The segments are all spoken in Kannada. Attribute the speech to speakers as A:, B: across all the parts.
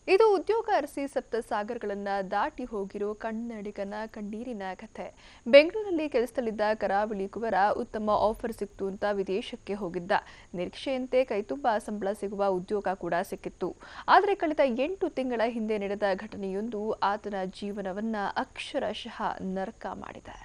A: ಇದು ಉದ್ಯೋಗ ಅರಸಿ ಸಪ್ತ ಸಾಗರಗಳನ್ನ ದಾಟಿ ಹೋಗಿರೋ ಕನ್ನಡಿಗನ ಕಣ್ಣೀರಿನ ಕಥೆ. ಬೆಂಗಳೂರಲ್ಲಿ ಕೆಲಸದಲ್ಲಿದ್ದ ಕರಾವಳಿ ಕುವರ ಉತ್ತಮ ಆಫರ್ ಸಿಕ್ತು ಅಂತ ವಿದೇಶಕ್ಕೆ ಹೋಗಿದ್ದ. ನಿರೀಕ್ಷೆಯಂತೆ ಕೈತುಂಬ ಸಂಬಳ ಸಿಗುವ ಉದ್ಯೋಗ ಕೂಡ ಸಿಕ್ಕಿತ್ತು. ಆದರೆ ಕಳೆದ 8 ತಿಂಗಳ ಹಿಂದೆ ನಡೆದ ಘಟನೆಯೊಂದು ಆತನ ಜೀವನವನ್ನ ಅಕ್ಷರಶಃ ನರಕ ಮಾಡಿದೆ.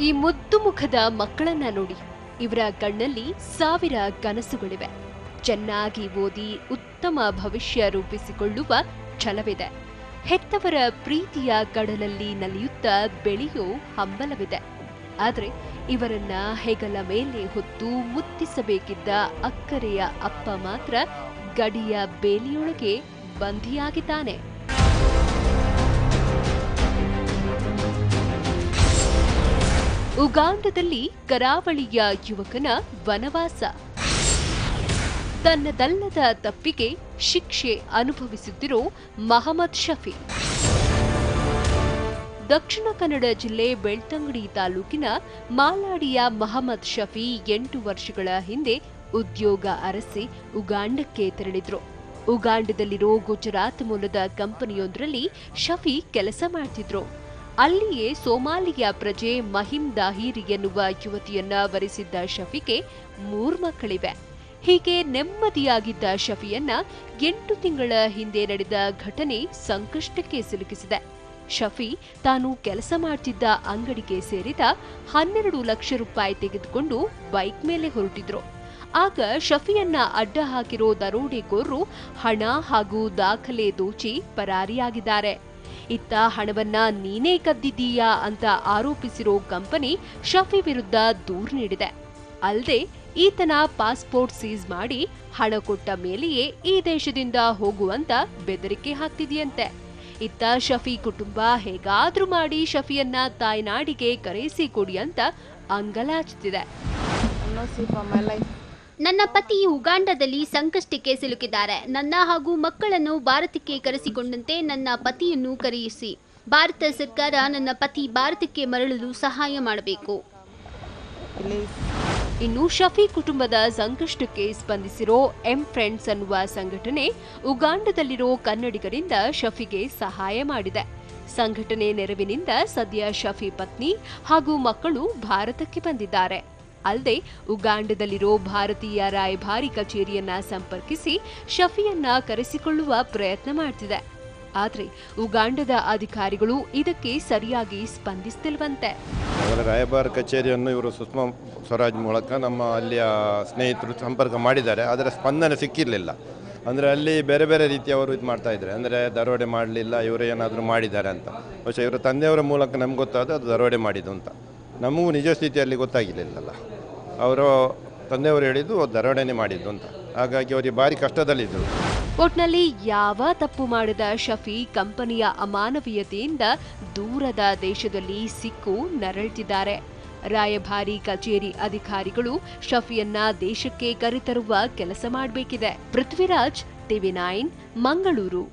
B: ಈ ಮುದ್ದು ಮುಖದ ಮಕ್ಕಳನ್ನ ನೋಡಿ. ಇವರ ಕಣ್ಣಲ್ಲಿ ಸಾವಿರ ಕನಸುಗಳಿವೆ. ಚೆನ್ನಾಗಿ ಓದಿ ಉತ್ತಮ ಭವಿಷ್ಯ ರೂಪಿಸಿಕೊಳ್ಳುವ ಛಲವಿದೆ. ಹೆತ್ತವರ ಪ್ರೀತಿಯ ಕಡಲಲ್ಲಿ ನಲಿಯುತ್ತಾ ಬೆಳೆಯೋ ಹಂಬಲವಿದೆ. ಆದರೆ ಇವರನ್ನ ಹೆಗಲ ಮೇಲೆ ಹೊತ್ತು ಮುತ್ತಿಸಬೇಕಿದ್ದ ಅಕ್ಕರೆಯ ಅಪ್ಪ ಮಾತ್ರ ಗಡಿಯ ಬೇಲಿಯೊಳಗೆ ಬಂಧಿಯಾಗಿದ್ದಾನೆ. ಉಗಾಂಡದಲ್ಲಿ ಕರಾವಳಿಯ ಯುವಕನ ವನವಾಸ. ತನ್ನದಲ್ಲದ ತಪ್ಪಿಗೆ ಶಿಕ್ಷೆ ಅನುಭವಿಸುತ್ತಿರೋ ಮಹಮ್ಮದ್ ಶಫಿ. ದಕ್ಷಿಣ ಕನ್ನಡ ಜಿಲ್ಲೆ ಬೆಳ್ತಂಗಡಿ ತಾಲೂಕಿನ ಮಾಲಾಡಿಯ ಮಹಮ್ಮದ್ ಶಫಿ 8 ವರ್ಷಗಳ ಹಿಂದೆ ಉದ್ಯೋಗ ಅರಸಿ ಉಗಾಂಡಕ್ಕೆ ತೆರಳಿದ್ರು. ಉಗಾಂಡದಲ್ಲಿರೋ ಗುಜರಾತ್ ಮೂಲದ ಕಂಪನಿಯೊಂದರಲ್ಲಿ ಶಫಿ ಕೆಲಸ ಮಾಡ್ತಿದ್ರು. ಅಲ್ಲಿಯೇ ಸೋಮಾಲಿಯ ಪ್ರಜೆ ಮಹಿಮ್ ದಾಹಿರ್ ಎನ್ನುವ ಯುವತಿಯನ್ನ ವರಿಸಿದ್ದ ಶಫಿಗೆ 3 ಮಕ್ಕಳಿವೆ. ಹೀಗೆ ನೆಮ್ಮದಿಯಾಗಿದ್ದ ಶಫಿಯನ್ನ 8 ತಿಂಗಳ ಹಿಂದೆ ನಡೆದ ಘಟನೆ ಸಂಕಷ್ಟಕ್ಕೆ ಸಿಲುಕಿಸಿದೆ. ಶಫಿ ತಾನು ಕೆಲಸ ಮಾಡ್ತಿದ್ದ ಅಂಗಡಿಗೆ ಸೇರಿದ 12 ಲಕ್ಷ ರೂಪಾಯಿ ತೆಗೆದುಕೊಂಡು ಬೈಕ್ ಮೇಲೆ ಹೊರಟಿದ್ರು. ಆಗ ಶಫಿಯನ್ನ ಅಡ್ಡ ಹಾಕಿರೋ ದರೋಡೆಕೋರರು ಹಣ ಹಾಗೂ ದಾಖಲೆ ದೋಚಿ ಪರಾರಿಯಾಗಿದ್ದಾರೆ. ಇತ್ತ ಹಣವನ್ನ ನೀನೇ ಕದ್ದಿದ್ದೀಯಾ ಅಂತ ಆರೋಪಿಸಿರೋ ಕಂಪನಿ ಶಫಿ ವಿರುದ್ಧ ದೂರು ನೀಡಿದೆ. ಅಲ್ಲದೆ ಈತನ ಪಾಸ್ಪೋರ್ಟ್ ಸೀಸ್ ಮಾಡಿ ಹಣ ಕೊಟ್ಟ ಮೇಲೆಯೇ ಈ ದೇಶದಿಂದ ಹೋಗುವಂತ ಬೆದರಿಕೆ ಹಾಕ್ತಿದೆಯಂತೆ. ಇತ್ತ ಶಫಿ ಕುಟುಂಬ ಹೇಗಾದ್ರೂ ಮಾಡಿ ಶಫಿಯನ್ನ ತಾಯ್ನಾಡಿಗೆ ಕರೆಸಿಕೊಡಿ ಅಂತ ಅಂಗಲಾಚುತ್ತಿದೆ.
C: ನನ್ನ ಪತಿ ಉಗಾಂಡದಲ್ಲಿ ಸಂಕಷ್ಟಕ್ಕೆ ಸಿಲುಕಿದ್ದಾರೆ. ನನ್ನ ಹಾಗೂ ಮಕ್ಕಳನ್ನು ಭಾರತಕ್ಕೆ ಕರೆಸಿಕೊಂಡಂತೆ ನನ್ನ ಪತಿಯನ್ನು ಕರೆಯಿಸಿ. ಭಾರತ ಸರ್ಕಾರ ನನ್ನ ಪತಿ ಭಾರತಕ್ಕೆ ಮರಳಲು ಸಹಾಯ ಮಾಡಬೇಕು.
B: ಇನ್ನು ಶಫಿ ಕುಟುಂಬದ ಸಂಕಷ್ಟಕ್ಕೆ ಸ್ಪಂದಿಸಿರೋ ಎಂ ಫ್ರೆಂಡ್ಸ್ ಅನ್ನುವ ಸಂಘಟನೆ ಉಗಾಂಡದಲ್ಲಿರೋ ಕನ್ನಡಿಗರಿಂದ ಶಫಿಗೆ ಸಹಾಯ ಮಾಡಿದೆ. ಸಂಘಟನೆ ನೆರವಿನಿಂದ ಸದ್ಯ ಶಫಿ ಪತ್ನಿ ಹಾಗೂ ಮಕ್ಕಳು ಭಾರತಕ್ಕೆ ಬಂದಿದ್ದಾರೆ. ಅಲ್ಲದೆ ಉಗಾಂಡದಲ್ಲಿರೋ ಭಾರತೀಯ ರಾಯಭಾರಿ ಕಚೇರಿಯನ್ನ ಸಂಪರ್ಕಿಸಿ ಶಫಿಯನ್ನ ಕರೆಸಿಕೊಳ್ಳುವ ಪ್ರಯತ್ನ ಮಾಡ್ತಿದೆ. ಆದ್ರೆ ಉಗಾಂಡದ ಅಧಿಕಾರಿಗಳು ಇದಕ್ಕೆ ಸರಿಯಾಗಿ ಸ್ಪಂದಿಸ್ತಿಲ್ವಂತೆ.
D: ರಾಯಭಾರ ಕಚೇರಿಯನ್ನು ಇವರು ಸುಷ್ಮಾ ಸ್ವರಾಜ್ ಮೂಲಕ ನಮ್ಮ ಅಲ್ಲಿಯ ಸ್ನೇಹಿತರು ಸಂಪರ್ಕ ಮಾಡಿದ್ದಾರೆ. ಅದರ ಸ್ಪಂದನೆ ಸಿಕ್ಕಿರಲಿಲ್ಲ. ಅಂದರೆ ಅಲ್ಲಿ ಬೇರೆ ಬೇರೆ ರೀತಿಯವರು ಇದು ಮಾಡ್ತಾ ಇದ್ದಾರೆ. ಅಂದರೆ ದರೋಡೆ ಮಾಡಲಿಲ್ಲ, ಇವರು ಏನಾದರೂ ಮಾಡಿದ್ದಾರೆ ಅಂತ. ಬಹುಶಃ ಇವರ ತಂದೆಯವರ ಮೂಲಕ ನಮ್ಗೆ ಗೊತ್ತಾದ ಅದು ದರೋಡೆ ಮಾಡಿದ್ದು ಅಂತ. ನಮಗೂ ನಿಜ ಸ್ಥಿತಿಯಲ್ಲಿ ಗೊತ್ತಾಗಿರಲಿಲ್ಲಲ್ಲ. ಅವರು ತಂದೆಯವರು ಹೇಳಿದ್ದು ದರೋಡೆನೇ ಮಾಡಿದ್ದು ಅಂತ. ಹಾಗಾಗಿ ಅವರಿಗೆ ಭಾರಿ ಕಷ್ಟದಲ್ಲಿದ್ದರು.
B: ಒಟ್ನಲ್ಲಿ ಯಾವ ತಪ್ಪು ಮಾಡದ ಶಫಿ ಕಂಪನಿಯ ಅಮಾನವೀಯತೆಯಿಂದ ದೂರದ ದೇಶದಲ್ಲಿ ಸಿಕ್ಕು ನರಳ್ತಿದ್ದಾರೆ. ರಾಯಭಾರಿ ಕಚೇರಿ ಅಧಿಕಾರಿಗಳು ಶಫಿಯನ್ನ ದೇಶಕ್ಕೆ ಕರೆತರುವ ಕೆಲಸ ಮಾಡಬೇಕಿದೆ. ಪೃಥ್ವಿರಾಜ್, TV9, ಮಂಗಳೂರು.